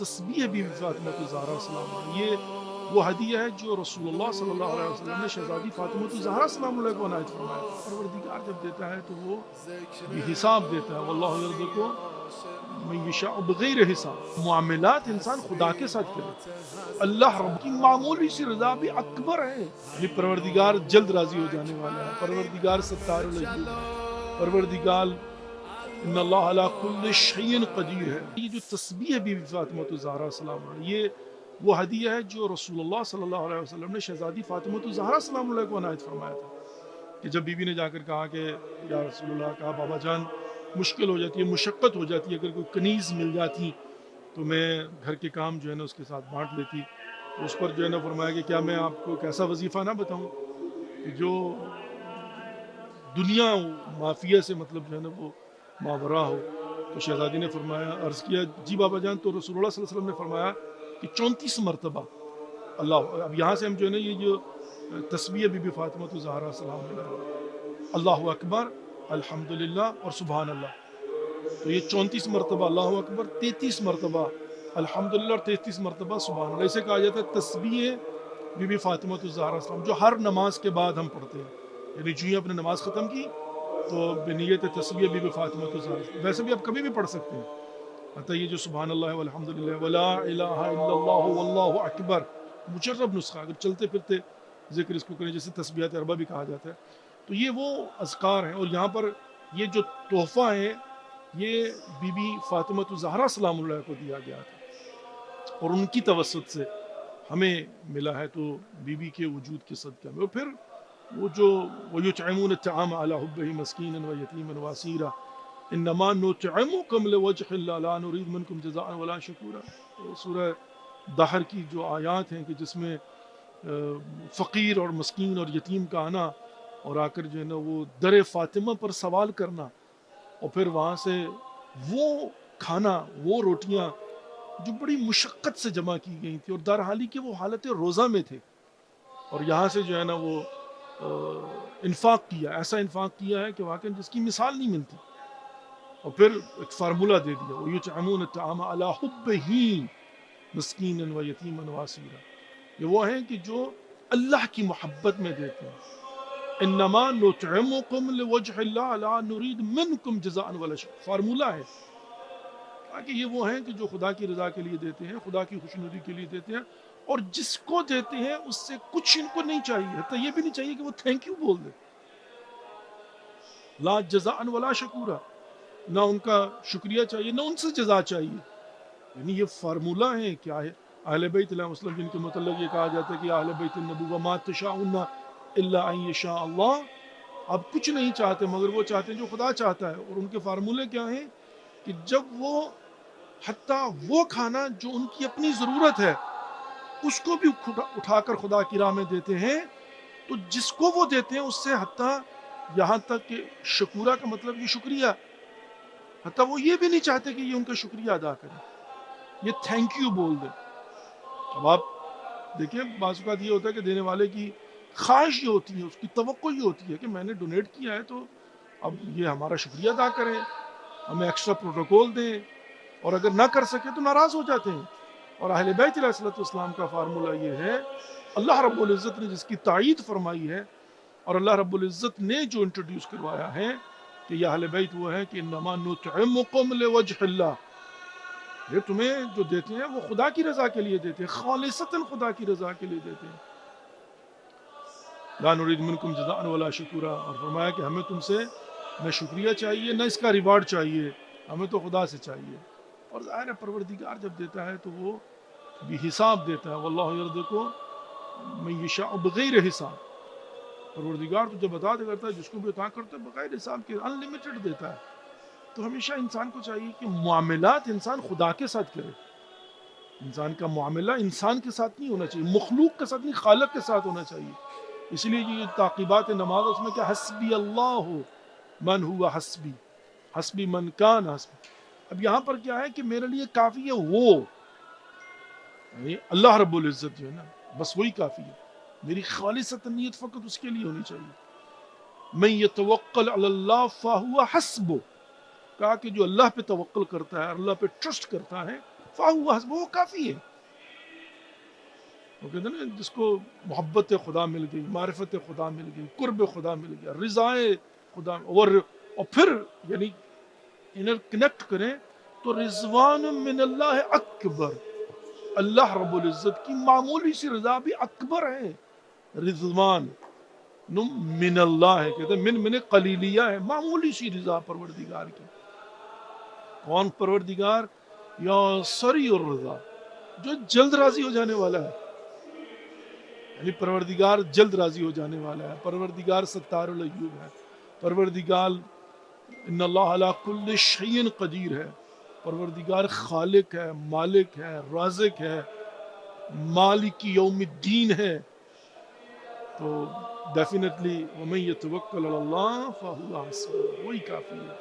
تسبیح be be Fatima الزہرا سلام علیہ، یہ وہ ہدیہ ہے جو رسول اللہ صلی اللہ علیہ وسلم نے شہزادی فاطمہ الزہرا سلام علیہ کو عنایت فرمایا تھا۔ پروردگار جب دیتا ہے تو وہ بحساب دیتا ہے، واللہ یرزق من یشاء بغیر حساب۔ معاملات انسان خدا کے ساتھ کرے، اللہ رب کی معمولی سی رضا بھی اکبر ہے، یعنی پروردگار جلد راضی ہو جانے والا ہے، پروردگار ستار العجوب ہے، پروردگار ان اللہ علی کل شیء قدیر ہے۔ یہ جو تسبیح بی بی فاطمہ الزہرا سلام علیہ، یہ وہ ہدیہ ہے جو رسول اللہ صلی اللہ علیہ وسلم نے شہزادی فاطمہ الزہرا سلام علیہ کو عنایت فرمایا تھا، کہ جب بی بی نے جا کر کہا کہ یا رسول اللہ، کہا بابا جان مشکل ہو جاتی ہے، مشقت ہو جاتی ہے، اگر کوئی کنیز مل جاتی تو میں گھر کے کام جو ہے نا اس کے ساتھ بانٹ لیتی۔ تو اس پر جو ہے نا فرمایا کہ کیا میں آپ کو ایک ایسا وظیفہ نہ بتاؤں کہ جو دنیا مافیہ سے مطلب جو ہے نا وہ ماورا ہو؟ تو شہزادی نے فرمایا، عرض کیا جی بابا جان۔ تو رسول اللہ صلی اللہ علیہ وسلم نے فرمایا کہ 34 مرتبہ اللہ، اب یہاں سے ہم جو ہے نا یہ جو تسبیح بی بی فاطمہ الزہرا سلام علیہ، اللہ اکبر، الحمدللہ اور سبحان اللہ، تو یہ 34 مرتبہ اللہ اکبر، 33 مرتبہ الحمدللہ اور 33 مرتبہ سبحان اللہ، اسے کہا جاتا ہے تسبیح بی بی فاطمہ الزہرا السلام، جو ہر نماز کے بعد ہم پڑھتے ہیں۔ یعنی جو ہی اپنے نماز ختم کی تو بنیت تسبیح بی بی فاطمہ الزہرا، ویسے بھی آپ کبھی بھی پڑھ سکتے ہیں، حتیٰ یہ جو سبحان اللہ والحمدللہ ولا الہ الا اللہ واللہ اکبر، مجرب نسخہ، اگر چلتے پھرتے ذکر اس کو کریں، جیسے تسبیحات اربع بھی کہا جاتا ہے، تو یہ وہ اذکار ہیں۔ اور یہاں پر یہ جو تحفہ ہے یہ بی بی فاطمہ الزہرا سلام اللہ کو دیا گیا تھا، اور ان کی توسط سے ہمیں ملا ہے، تو بی بی کے وجود کے صدقہ میں۔ اور پھر وہ جو وَيُطْعِمُونَ الطَّعَامَ عَلَىٰ حُبِّهِ مِسْكِينًا وَيَتِيمًا وَأَسِيرًا إِنَّمَا نُطْعِمُكُمْ لِوَجْهِ اللَّهِ لَا نُرِيدُ مِنكُمْ جَزَاءً وَلَا شُكُورًا۔ سورہ دہر کی جو آیات ہیں کہ جس میں فقیر اور مسکین اور یتیم کا آنا، اور آ کر جو ہے نا وہ در فاطمہ پر سوال کرنا، اور پھر وہاں سے وہ کھانا، وہ روٹیاں جو بڑی مشقت سے جمع کی گئی تھی، اور درحالی کہ وہ حالت روزہ میں تھے، اور یہاں سے جو ہے نا وہ انفاق کیا، ایسا انفاق کیا ہے کہ واقعی جس کی مثال نہیں ملتی۔ اور پھر ایک فارمولہ دے دیا، وَيُطْعِمُونَ الطَّعَامَ عَلَىٰ حُبِّهِ مِسْكِينًا وَيَتِيمًا وَأَسِيرًا، یہ وہ ہیں کہ جو اللہ کی محبت میں دیتے ہیں۔ انما نطعمکم لوجہ اللہ لا نرید منکم جزاء ولا شکورا، فارمولہ ہے کہ یہ وہ ہیں کہ جو خدا کی رضا کے لیے دیتے ہیں، خدا کی خوشنودی کے لیے دیتے ہیں، اور جس کو دیتے ہیں اس سے کچھ ان کو نہیں چاہیے، حتیٰ یہ بھی نہیں چاہیے کہ وہ تھینک یو بول دے، لا جزاء ولا شکورا، نہ ان کا شکریہ چاہیے نہ ان سے جزا چاہیے۔ یعنی یہ فارمولہ ہے کہ اہل بیت علیہ السلام جن کے متعلق یہ کہا جاتا ہے کہ اہل بیت النبوہ ما تشاءون الا ان یشاء اللہ، اب کچھ نہیں چاہتے مگر وہ چاہتے ہیں جو خدا چاہتا ہے۔ اور ان کے فارمولے کیا ہیں کہ جب وہ حتیٰ وہ کھانا جو ان کی اپنی ضرورت ہے اس کو بھی اٹھا کر خدا کی راہ میں دیتے ہیں، تو جس کو وہ دیتے ہیں اس سے حتیٰ یہاں تک کہ شکورہ کا مطلب یہ شکریہ، حتیٰ وہ یہ بھی نہیں چاہتے کہ یہ ان کا شکریہ ادا کریں، یہ تھینک یو بول دیں۔ اب آپ دیکھیں بعض اوقات یہ ہوتا ہے کہ دینے والے کی خواہش یہ ہوتی ہے، اس کی توقع یہ ہوتی ہے کہ میں نے ڈونیٹ کیا ہے تو اب یہ ہمارا شکریہ ادا کریں، ہمیں ایکسٹرا پروٹوکول دیں، اور اگر نہ کر سکے تو ناراض ہو جاتے ہیں۔ اور اہل بیت علیہ السلام کا فارمولہ یہ ہے، اللہ رب العزت نے جس کی تائید فرمائی ہے، اور اللہ رب العزت نے جو انٹروڈیوس کروایا ہے کہ یہ اہل بیت وہ ہے کہ انما نطعمکم لوجہ اللہ، یہ تمہیں جو دیتے ہیں وہ خدا کی رضا کے لیے دیتے ہیں، خالصتاً خدا کی رضا کے لیے دیتے ہیں، لا نرید منکم جزاء ولا شکورا۔ اور فرمایا کہ ہمیں تم سے نہ شکریہ چاہیے نہ اس کا ریوارڈ چاہیے، ہمیں تو خدا سے چاہیے۔ اور ظاہر ہے پروردگار جب دیتا ہے تو وہ بھی حساب دیتا ہے، واللہ یرزق من یشاء بغیر حساب، پروردگار تو جب عطا کرتا ہے جس کو بھی عطا کرتا ہے بغیر حساب کے، ان لمیٹڈ دیتا ہے۔ تو ہمیشہ انسان کو چاہیے کہ معاملات انسان خدا کے ساتھ کرے، انسان کا معاملہ انسان کے ساتھ نہیں ہونا چاہیے، مخلوق کے ساتھ نہیں، خالق کے ساتھ ہونا چاہیے۔ اس لیے یہ تعقیبات نماز اس میں کیا، حسبی اللہ من ہوا حسبی، حسبی من کان حسبی۔ اب یہاں پر کیا ہے کہ میرے لیے کافی ہے وہ، یعنی اللہ رب العزت جو ہے نا بس وہی کافی ہے، میری خالصۃ نیت فقط اس کے لیے ہونی چاہیے۔ من یتوکل علی اللہ فہو حسبہ، کہا کہ جو اللہ پہ توکل کرتا ہے، اللہ پہ ٹرسٹ کرتا ہے، فَهُوَ حَسْبُهُ، وہ کافی ہے. وہ کہتے ہیں نا جس کو محبت خدا مل گئی، معرفت خدا مل گئی، قرب خدا مل گیا، رضائے خدا، اور پھر یعنی انر کنیکٹ کریں تو رضوان من اللہ اکبر، اللہ رب العزت کی معمولی سی رضا بھی اکبر ہے. رضوان من اللہ ہے، کہتے ہیں من قلیلیہ ہے، معمولی سی رضا پروردگار کی. کون پروردگار؟ یا سری الرضا، جو جلد راضی ہو جانے والا ہے. یعنی پروردگار جلد راضی ہو جانے والا ہے. پروردگار ستار العیوب ہے. پروردگار ان اللہ علی کل شیء قدیر ہے. پروردگار خالق ہے، مالک ہے، رازق ہے، مالک یوم الدین ہے. تو ڈیفینیٹلی وَمَن يَتَوَکَّلْ عَلَى اللَّهِ فَهُوَ حَسْبُهُ، وہی کافی ہے.